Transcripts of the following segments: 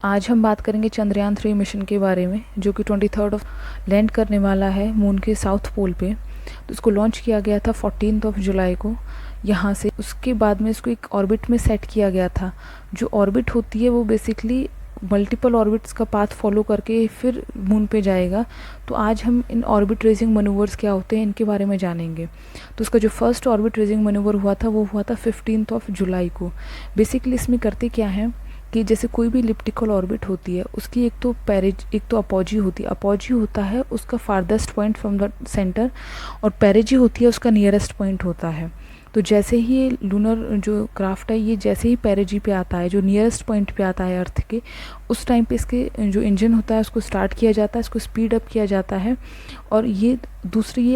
आज हम बात करेंगे चंद्रयान 3 मिशन के बारे में, जो कि 23 ऑफ लैंड करने वाला है मून के साउथ पोल पे। तो इसको लॉन्च किया गया था 14 जुलाई को यहाँ से। उसके बाद में इसको एक ऑर्बिट में सेट किया गया था। जो ऑर्बिट होती है वो बेसिकली मल्टीपल ऑर्बिट्स का पाथ फॉलो करके फिर मून पे जाएगा। तो आज हम इन ऑर्बिट रेजिंग मनूवर्स क्या होते हैं इनके बारे में जानेंगे। तो उसका जो फर्स्ट ऑर्बिट रेजिंग मनूवर हुआ था वो हुआ था 15 जुलाई को। बेसिकली इसमें करते क्या है कि जैसे कोई भी इलिप्टिकल ऑर्बिट होती है उसकी एक तो अपॉजी होती है। अपॉजी होता है उसका farthest point from the centre, और पेरिजी होती है उसका नियरेस्ट पॉइंट होता है। तो जैसे ही ये लूनर जो क्राफ्ट है ये जैसे ही पेरिजी पे आता है, जो नियरेस्ट पॉइंट पे आता है अर्थ के, उस टाइम पे इसके जो इंजन होता है उसको स्टार्ट किया जाता है, इसको स्पीड अप किया जाता है, और ये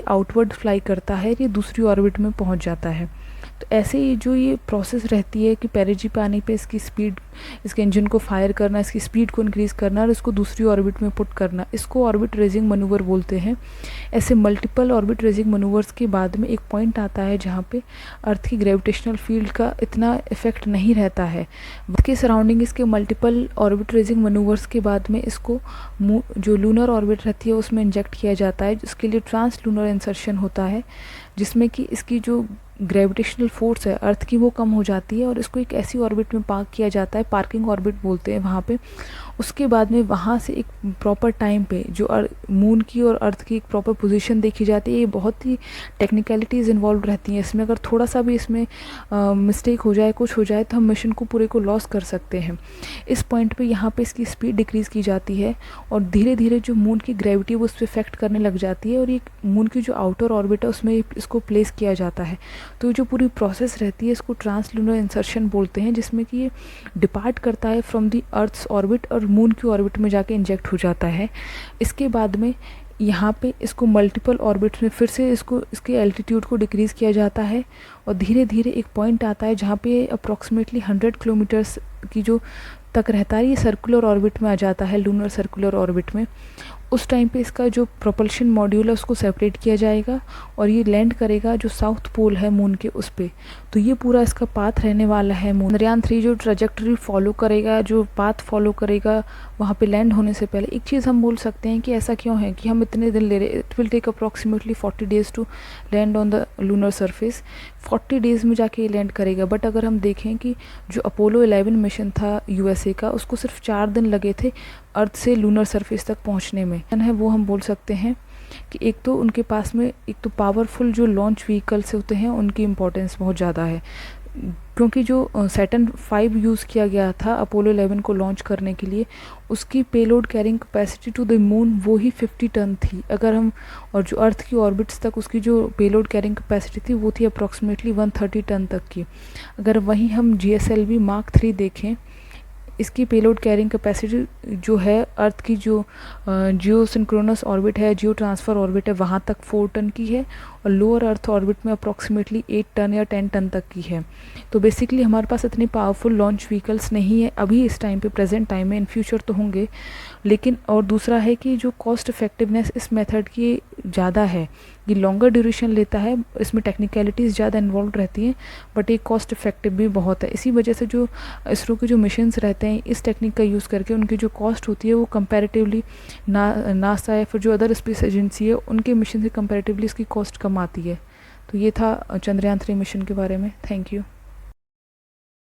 आउटवर्ड फ्लाई करता है, ये दूसरी ऑर्बिट में पहुंच जाता है। तो ऐसे ही जो ये प्रोसेस रहती है कि पेरिजी पे आने पे इसकी स्पीड, इसके इंजन को फायर करना, इसकी स्पीड को इंक्रीज़ करना और इसको दूसरी ऑर्बिट में पुट करना, इसको ऑर्बिट रेजिंग मनूवर बोलते हैं। ऐसे मल्टीपल ऑर्बिट रेजिंग मनूवर्स के बाद में एक पॉइंट आता है जहाँ पे अर्थ की ग्रेविटेशनल फील्ड का इतना इफेक्ट नहीं रहता है। इसके सराउंडिंग इसके मल्टीपल ऑर्बिट रेजिंग मनूवर्स के बाद में इसको जो लूनर ऑर्बिट रहती है उसमें इंजेक्ट किया जाता है, जिसके लिए ट्रांस लूनर इंसर्शन होता है, जिसमें कि इसकी जो ग्रेविटेशनल फोर्स है अर्थ की वो कम हो जाती है और इसको एक ऐसी ऑर्बिट में पार्क किया जाता है, पार्किंग ऑर्बिट बोलते हैं वहाँ पे। उसके बाद में वहाँ से एक प्रॉपर टाइम पे जो मून की और अर्थ की एक प्रॉपर पोजीशन देखी जाती है। ये बहुत ही टेक्निकलिटीज़ इन्वॉल्व रहती हैं इसमें। अगर थोड़ा सा भी इसमें मिस्टेक हो जाए, कुछ हो जाए, तो हम मिशन को पूरे को लॉस कर सकते हैं। इस पॉइंट पे यहाँ पे इसकी स्पीड डिक्रीज़ की जाती है और धीरे धीरे जो मून की ग्रेविटी वो उस पर इफेक्ट करने लग जाती है, और ये मून की जो आउटर ऑर्बिट है उसमें इसको प्लेस किया जाता है। तो जो पूरी प्रोसेस रहती है इसको ट्रांसलूनर इंसर्शन बोलते हैं, जिसमें कि ये डिपार्ट करता है फ्रॉम दी अर्थ्स ऑर्बिट और मून की ऑर्बिट में जाके इंजेक्ट हो जाता है। इसके बाद में यहाँ पे इसको मल्टीपल ऑर्बिट्स में फिर से इसके एल्टीट्यूड को डिक्रीज़ किया जाता है, और धीरे धीरे एक पॉइंट आता है जहाँ पे अप्रॉक्सीमेटली 100 किलोमीटर्स की जो तक रहता है ये सर्कुलर ऑर्बिट में आ जाता है, लूनर सर्कुलर ऑर्बिट में। उस टाइम पे इसका जो प्रोपल्शन मॉड्यूल है उसको सेपरेट किया जाएगा और ये लैंड करेगा जो साउथ पोल है मून के उस पे। तो ये पूरा इसका पाथ रहने वाला है। चंद्रयान 3 जो ट्रैजेक्टरी फॉलो करेगा, जो पाथ फॉलो करेगा वहाँ पे लैंड होने से पहले, एक चीज़ हम बोल सकते हैं कि ऐसा क्यों है कि हम इतने दिन ले रहे। It will take approximately 40 days to land on the lunar surface. 40 days में जाके ये लैंड करेगा। बट अगर हम देखें कि जो अपोलो 11 मिशन था USA का, उसको सिर्फ 4 दिन लगे थे अर्थ से लूनर सरफेस तक पहुंचने में है। वो हम बोल सकते हैं कि एक तो उनके पास में एक तो पावरफुल जो लॉन्च व्हीकल्स होते हैं उनकी इम्पोर्टेंस बहुत ज़्यादा है, क्योंकि जो सैटर्न 5 यूज़ किया गया था अपोलो 11 को लॉन्च करने के लिए, उसकी payload carrying capacity to the moon वो ही 50 टन थी। अगर हम और जो अर्थ की ऑर्बिट्स तक उसकी जो पेलोड कैरिंग कैपेसिटी थी वो थी अप्रॉक्सीमेटली 130 टन तक की। अगर वहीं हम GSLV Mark 3 देखें, इसकी पेलोड कैरिंग कैपेसिटी जो है अर्थ की जो जियो सिंक्रोनस ऑर्बिट है, जियो ट्रांसफ़र ऑर्बिट है, वहाँ तक 4 टन की है, और लोअर अर्थ ऑर्बिट में अप्रॉक्सीमेटली 8 टन या 10 टन तक की है। तो बेसिकली हमारे पास इतनी पावरफुल लॉन्च व्हीकल्स नहीं है अभी इस टाइम पे, प्रेजेंट टाइम में। इन फ्यूचर तो होंगे, लेकिन और दूसरा है कि जो कॉस्ट इफेक्टिवनेस इस मेथड की ज़्यादा है, ये लॉन्गर ड्यूरेशन लेता है, इसमें टेक्निकलिटीज़ ज़्यादा इन्वॉल्व रहती हैं, बट ये कॉस्ट इफेक्टिव भी बहुत है। इसी वजह से जो इसरो के जो मिशंस रहते हैं इस टेक्निक का यूज़ करके उनकी जो कॉस्ट होती है वो कंपैरेटिवली नासा या फिर जो अदर स्पेस एजेंसी है उनके मिशन से कंपैरेटिवली इसकी कॉस्ट कम आती है। तो ये था चंद्रयान 3 मिशन के बारे में। Thank you.